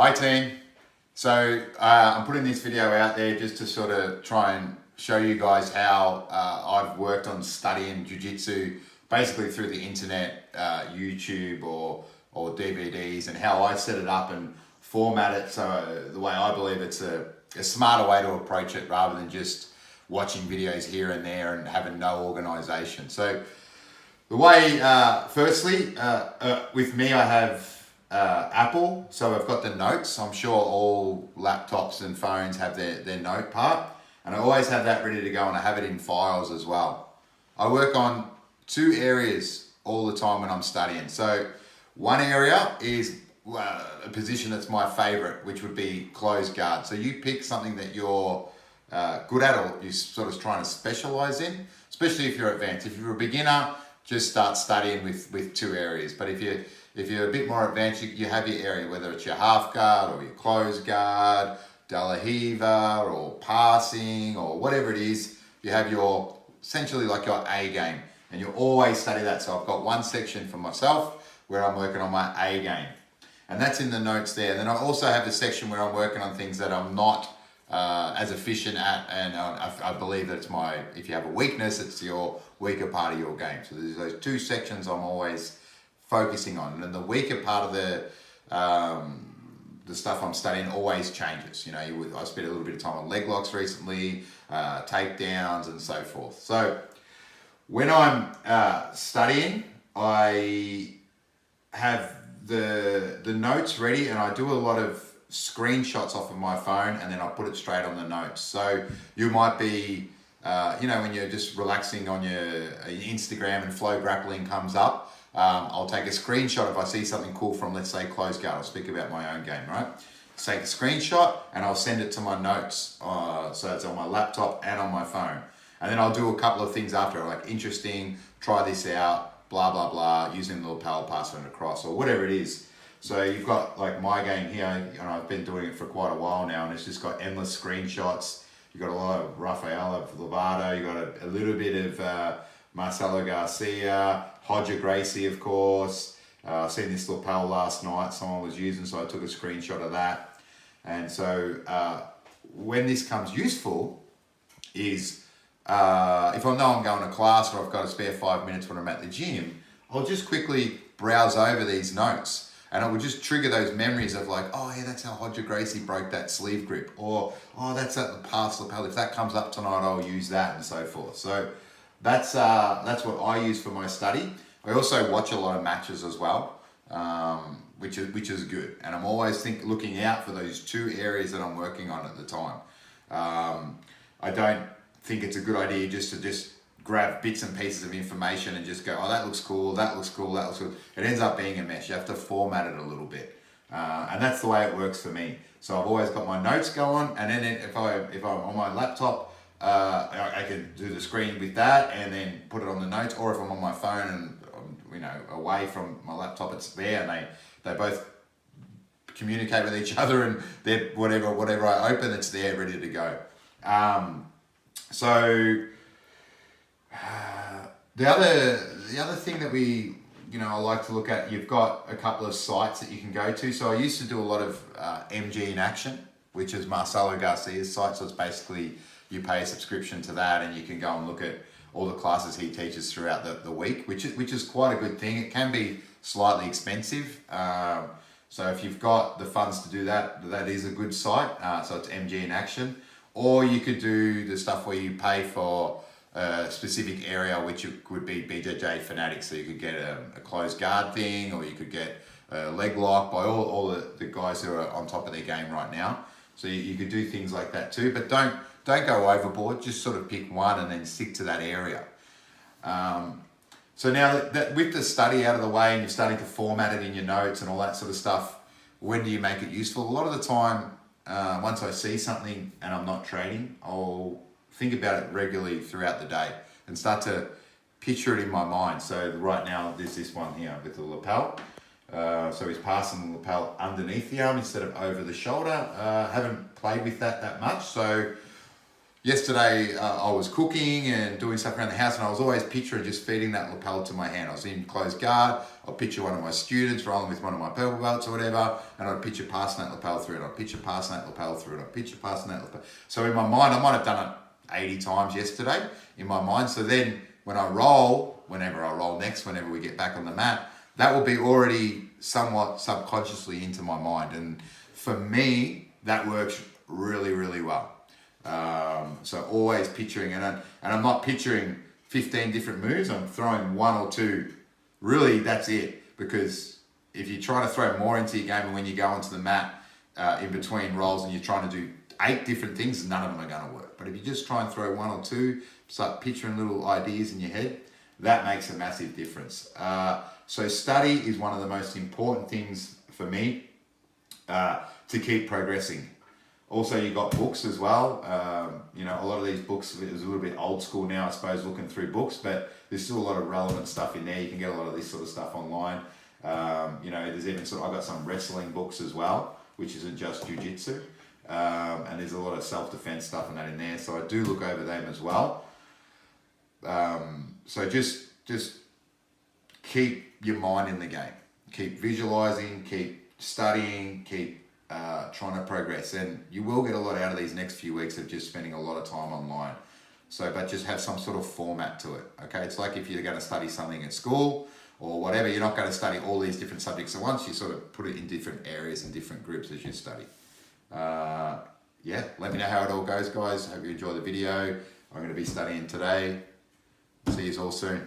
Hi team. So I'm putting this video out there just to sort of try and show you guys how I've worked on studying Jiu-Jitsu basically through the internet, YouTube or DVDs, and how I set it up and format it so the way I believe it's a smarter way to approach it rather than just watching videos here and there and having no organization. So the way, firstly, with me I have Apple, so I've got the notes. I'm sure all laptops and phones have their note part, and I always have that ready to go, and I have it in files as well. I work on two areas all the time when I'm studying. So one area is a position that's my favorite, which would be closed guard. So you pick something that you're good at or you're sort of trying to specialize in, especially if you're advanced. If you're a beginner, just start studying with two areas. But if you're a bit more advanced, you have your area, whether it's your half guard or your closed guard, De La Riva or passing or whatever it is. You have your, essentially like your A game, and you always study that. So I've got one section for myself where I'm working on my A game, and that's in the notes there. And then I also have the section where I'm working on things that I'm not as efficient at, and I believe that if you have a weakness, it's your weaker part of your game. So there's those two sections I'm always focusing on, and the weaker part of the stuff I'm studying always changes. You know, I spent a little bit of time on leg locks recently, takedowns, and so forth. So when I'm studying, I have the notes ready, and I do a lot of screenshots off of my phone, and then I put it straight on the notes. So you might be, when you're just relaxing on your Instagram and Flow Grappling comes up, I'll take a screenshot if I see something cool from, let's say, closed guard. I'll speak about my own game, right? Take a screenshot and I'll send it to my notes. So it's on my laptop and on my phone. And then I'll do a couple of things after, like interesting, try this out, blah, blah, blah, using the lapel, passing it across, or whatever it is. So you've got like my game here, and I've been doing it for quite a while now, and it's just got endless screenshots. You've got a lot of Rafael Lovato, you've got a little bit of Marcelo Garcia, Roger Gracie, of course. I seen this lapel last night, someone was using, so I took a screenshot of that. And so when this comes useful is if I know I'm going to class or I've got a spare 5 minutes when I'm at the gym, I'll just quickly browse over these notes. And it will just trigger those memories of like, oh yeah, that's how Roger Gracie broke that sleeve grip. Or, oh, that's at the pass lapel. If that comes up tonight, I'll use that, and so forth. So that's what I use for my study. I also watch a lot of matches as well, which is good. And I'm always looking out for those two areas that I'm working on at the time. I don't think it's a good idea just to grab bits and pieces of information and just go, oh, that looks cool, that looks cool, that looks cool. It ends up being a mess. You have to format it a little bit. And that's the way it works for me. So I've always got my notes going, and then if I'm on my laptop, I can do the screen with that and then put it on the notes, or if I'm on my phone and away from my laptop, it's there, and they both communicate with each other, and they're whatever I open, it's there ready to go. So the other thing that I like to look at, you've got a couple of sites that you can go to. So I used to do a lot of MG in Action, which is Marcelo Garcia's site. So it's basically you pay a subscription to that, and you can go and look at all the classes he teaches throughout the week, which is quite a good thing. It can be slightly expensive. So if you've got the funds to do that is a good site. So it's MG in Action. Or you could do the stuff where you pay for a specific area, which would be BJJ Fanatics. So you could get a closed guard thing, or you could get a leg lock by all the guys who are on top of their game right now. So you could do things like that too, but don't go overboard. Just sort of pick one and then stick to that area. So now that with the study out of the way and you're starting to format it in your notes and all that sort of stuff, when do you make it useful? A lot of the time, once I see something and I'm not training, I'll think about it regularly throughout the day and start to picture it in my mind. So right now there's this one here with the lapel. So he's passing the lapel underneath the arm instead of over the shoulder. Haven't played with that much. So yesterday I was cooking and doing stuff around the house, and I was always picturing just feeding that lapel to my hand. I was in closed guard. I'll picture one of my students rolling with one of my purple belts or whatever, and I'd picture passing that lapel through, and I'd picture passing that lapel through, and I'd picture passing that lapel. So in my mind, I might have done it 80 times yesterday in my mind. So then when I roll, whenever I roll next, whenever we get back on the mat, that will be already somewhat subconsciously into my mind. And for me, that works really, really well. So always picturing, and I'm not picturing 15 different moves. I'm throwing one or two. Really, that's it. Because if you try to throw more into your game, and when you go onto the mat in between rolls and you're trying to do 8 different things, none of them are going to work. But if you just try and throw one or two, start picturing little ideas in your head, that makes a massive difference. So study is one of the most important things for me to keep progressing. Also, you've got books as well. A lot of these books is a little bit old school now, I suppose, looking through books, but there's still a lot of relevant stuff in there. You can get a lot of this sort of stuff online. There's even I've got some wrestling books as well, which isn't just jiu-jitsu. And there's a lot of self-defense stuff and that in there. So I do look over them as well. So just keep your mind in the game. Keep visualizing, keep studying, keep trying to progress, and you will get a lot out of these next few weeks of just spending a lot of time online. So, but just have some sort of format to it. Okay, it's like if you're going to study something at school or whatever, you're not going to study all these different subjects at once. You sort of put it in different areas and different groups as you study. Let me know how it all goes, guys. Hope you enjoy the video. I'm going to be studying today. See you all soon.